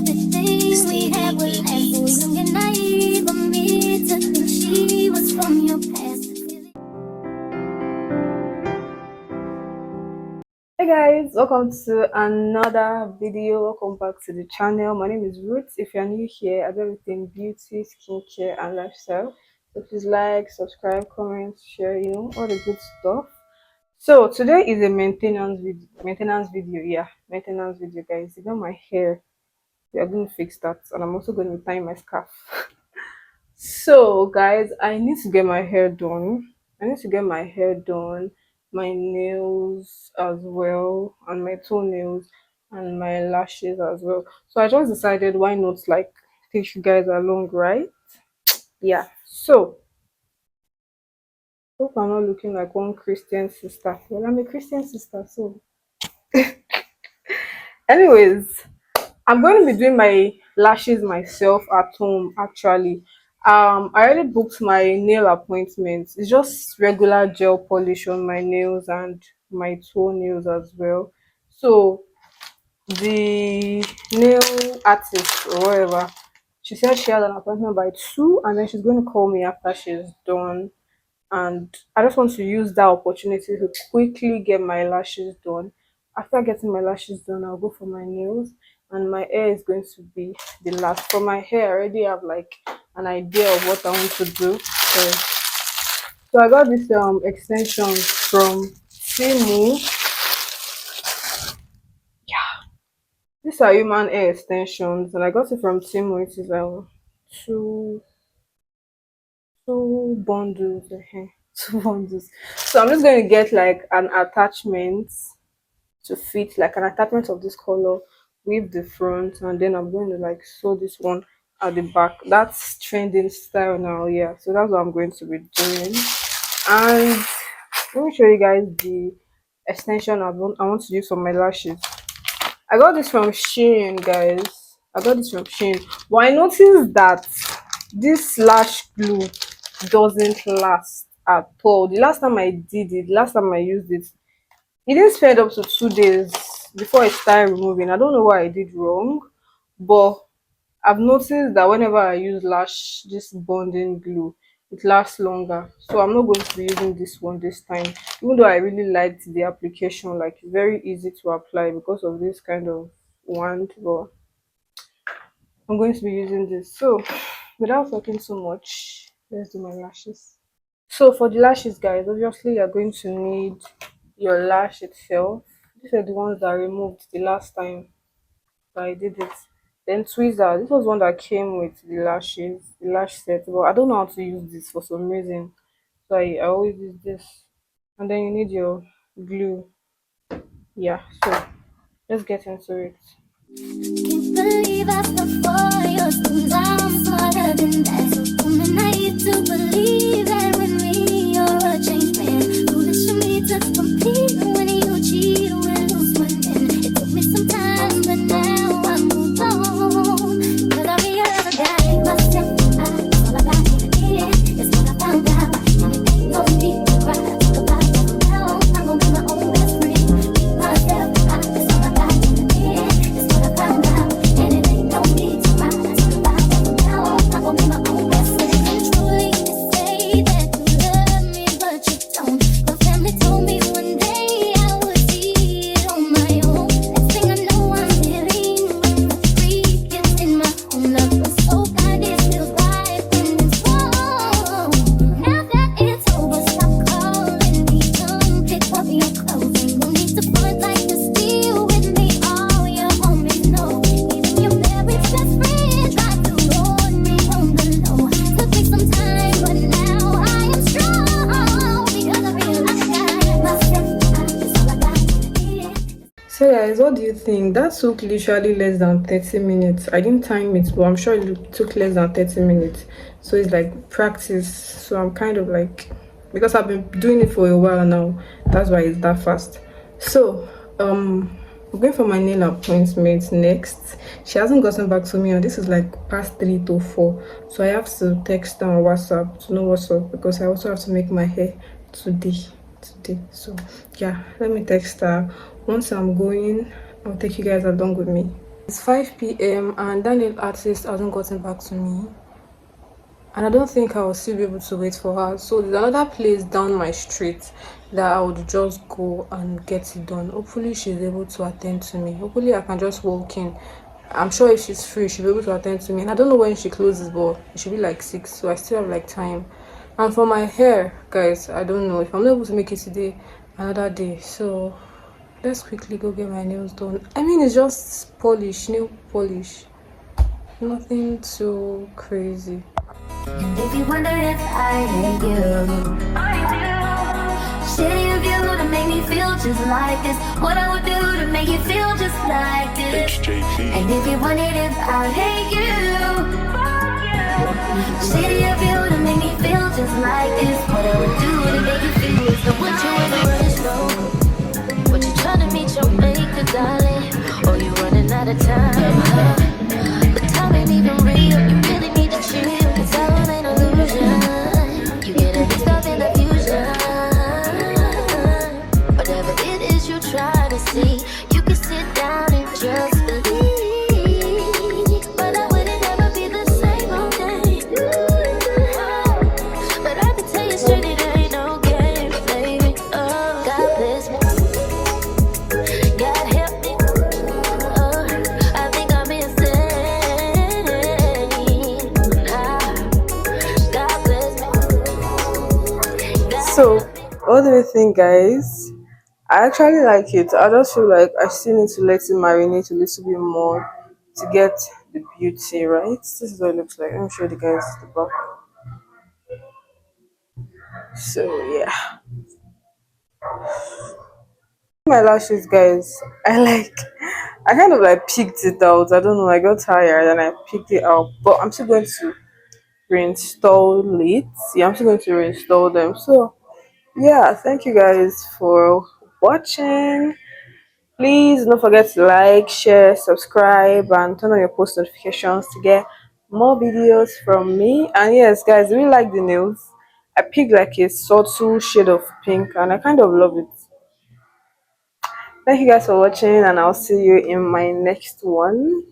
everything we had was last. So young and naive of me to think she was from your past. Hey guys, welcome to another video. Welcome back to the channel. My name is Ruth. If you're new here, I do everything beauty, skincare, and lifestyle. So please like, subscribe, comment, share, all the good stuff. So today is a maintenance video. Yeah, maintenance video, guys. You know my hair. We are going to fix that, and I'm also going to tie my scarf. So, guys, I need to get my hair done. I need to get my hair done, my nails as well, and my toenails and my lashes as well. So I just decided why not like take you guys along, right? Yeah. So hope I'm not looking like one Christian sister. Well, I'm a Christian sister, so anyways, I'm going to be doing my lashes myself at home actually. I already booked my nail appointment. It's just regular gel polish on my nails and my toenails as well. So the nail artist or whatever, she said she had an appointment by 2 and then she's going to call me after she's done, and I just want to use that opportunity to quickly get my lashes done. After getting my lashes done, I'll go for my nails, and my hair is going to be the last. For my hair, I already have like an idea of what I want to do. So I got this extension from Timu. These are human hair extensions, and I got it from Timu. It is two two bundles. Two bundles. So I'm just going to get like an attachment to fit, like an attachment of this color with the front, and then I'm going to like sew this one at the back. That's trending style now. Yeah, so that's what I'm going to be doing. And let me show you guys the extension I want to use for my lashes. I got this from Shein, guys. I got this from Shein, but I noticed that this lash glue doesn't last at all. The last time I did it, last time I used it, it didn't spend up to 2 days before I started removing. I don't know what I did wrong, but I've noticed that whenever I use lash, this bonding glue, it lasts longer. So I'm not going to be using this one this time. Even though I really liked the application, like very easy to apply because of this kind of wand, but I'm going to be using this. So without talking so much, let's do my lashes. So for the lashes, guys, obviously you're going to need your lash itself. These are the ones that I removed the last time that I did it. Then tweezer. This was one that came with the lashes, the lash set, but I don't know how to use this for some reason. So I always use this. And then you need your glue. Yeah, so let's get into it. Can't believe I fell for your schemes. I'm smarter than that. So woman, I used to believe that with me you're a changed man. Foolish for me to compete when you cheat and lose one. And it took me some time, but now I move on. Cause I realized I hate myself. All I got here is what I found out. And it ain't no need to cry. Talk about it now. I'm gonna be my own best friend. Myself, that's all I got here is what I found out. And it ain't no need to cry. Talk about it now. I'm gonna be my own best friend. Truly, they say that you love me, but you don't. My family told me one day I would see it on my own. Next thing I know, I'm living with the freak is in my own love. Was so kind, it feels right when it's wrong. Now that it's over, stop calling me. Come pick up your clothes. Ain't no need to front like you're still with me. All your homies know. Even your very best friend tried to ruin me on the low. Took me some time, but now I am strong because I realized I got myself. That's all I got. So guys, what do you think? That took literally less than 30 minutes. I didn't time it, but I'm sure it took less than 30 minutes. So it's like practice. So I'm kind of like, because I've been doing it for a while now, that's why it's that fast. So I'm going for my nail appointment next. She hasn't gotten back to me, and this is like past 3 to 4. So I have to text her on WhatsApp to know what's up, because I also have to make my hair today. So yeah, let me text her. Once I'm going, I'll take you guys along with me. It's 5 p.m. and that nail artist hasn't gotten back to me. And I don't think I will still be able to wait for her. So there's another place down my street that I would just go and get it done. Hopefully she's able to attend to me. Hopefully I can just walk in. I'm sure if she's free, she'll be able to attend to me. And I don't know when she closes, but it should be like 6, so I still have like time. And for my hair, guys, I don't know if I'm not able to make it today, another day. So let's quickly go get my nails done. I mean, it's just polish, nail polish. Nothing too crazy. And if you wonder if I hate you, shitty of you to make me feel just like this. What I would do to make you feel just like this. And if you wondered if I hate you, shitty of you to make me feel just like this. What I would do to make you feel is the what you in the running slow. What you trying to meet your maker, darling? Or you running out of time? The time ain't even real. You really need to chill. It's all an illusion. You get every stuff in the fusion. Whatever it is you try to see, you can sit down and just believe. But I wouldn't ever be the same all day. But I can tell you straight, it ain't no game, baby. Oh, God bless me. God help me. Oh, I think I'm insane. God bless me. God So, what do you think, guys? I actually like it. I just feel like I still need to let it marinate a little bit more to get the beauty, right? This is what it looks like. Let me show you guys the back. So, yeah. My lashes, guys, I kind of like picked it out. I don't know, I got tired and I picked it out, but I'm still going to reinstall it. Yeah, I'm still going to reinstall them. So, yeah, thank you guys for watching. Please don't forget to like, share, subscribe, and turn on your post notifications to get more videos from me. And yes, guys, do you like the nails? I picked like a subtle shade of pink and I kind of love it. Thank you guys for watching, and I'll see you in my next one.